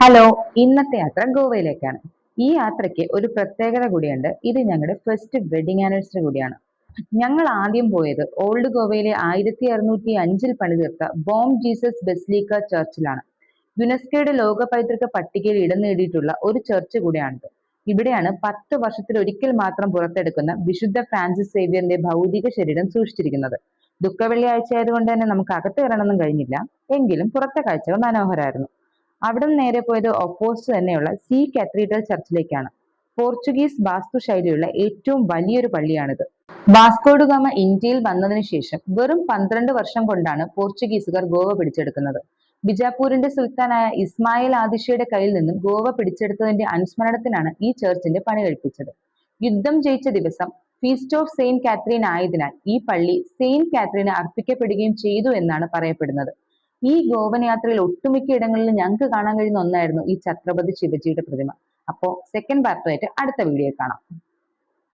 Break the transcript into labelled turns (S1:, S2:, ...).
S1: Hello, ഇന്നത്തെ യാത്ര ഗോവയിലേക്കാണ്. ഈ യാത്രയ്ക്ക് ഒരു പ്രത്യേകത കൂടിയുണ്ട്. ഇത് ഞങ്ങളുടെ ഫസ്റ്റ് വെഡിങ് ആനിവേഴ്സറി കൂടിയാണ്. ഞങ്ങൾ ആദ്യം പോയത് ഓൾഡ് ഗോവയിലെ 1605 പണിതീർത്ത ബോം ജീസസ് ബെസിലിക്ക ചർച്ചിലാണ്. യുനെസ്കോയുടെ ലോക പൈതൃക പട്ടികയിൽ ഇടം നേടിയിട്ടുള്ള ഒരു ചർച്ച് കൂടിയാണിത്. ഇവിടെയാണ് 10 വർഷത്തിൽ ഒരിക്കൽ മാത്രം പുറത്തെടുക്കുന്ന വിശുദ്ധ ഫ്രാൻസിസ് സേവ്യറിന്റെ ഭൗതിക ശരീരം സൂക്ഷിച്ചിരിക്കുന്നത്. ദുഃഖവെള്ളിയാഴ്ച ആയതുകൊണ്ട് തന്നെ നമുക്ക് അകത്ത് കയറാനൊന്നും കഴിഞ്ഞില്ല. എങ്കിലും പുറത്തെ കാഴ്ചകൾ മനോഹരമായിരുന്നു. അവിടെ നിന്ന് നേരെ പോയത് ഓപ്പോസിറ്റ് തന്നെയുള്ള സി കത്തീഡ്രൽ ചർച്ചിലേക്കാണ്. പോർച്ചുഗീസ് വാസ്തുശൈലിയുള്ള ഏറ്റവും വലിയൊരു പള്ളിയാണിത്. വാസ്കോഡഗാമ ഇന്ത്യയിൽ വന്നതിന് ശേഷം വെറും 12 വർഷം കൊണ്ടാണ് പോർച്ചുഗീസുകാർ ഗോവ പിടിച്ചെടുക്കുന്നത്. ബിജാപൂരിന്റെ സുൽത്താനായ ഇസ്മായിൽ ആദിഷയുടെ കയ്യിൽ നിന്നും ഗോവ പിടിച്ചെടുത്തതിന്റെ അനുസ്മരണത്തിനാണ് ഈ ചർച്ചിന്റെ പണി കഴിപ്പിച്ചത്. യുദ്ധം ജയിച്ച ദിവസം ഫീസ്റ്റ് ഓഫ് സെയിന്റ് കാത്രീൻ ആയതിനാൽ ഈ പള്ളി സെയിന്റ് കാത്രീന് അർപ്പിക്കപ്പെടുകയും ചെയ്തു എന്നാണ് പറയപ്പെടുന്നത്. ഈ ഗോവൻ യാത്രയിൽ ഒട്ടുമിക്ക ഇടങ്ങളിലും ഞങ്ങൾക്ക് കാണാൻ കഴിയുന്ന ഒന്നായിരുന്നു ഈ ഛത്രപതി ശിവജിയുടെ പ്രതിമ. അപ്പോ സെക്കൻഡ് പാർട്ടുമായിട്ട് അടുത്ത വീഡിയോ കാണാം.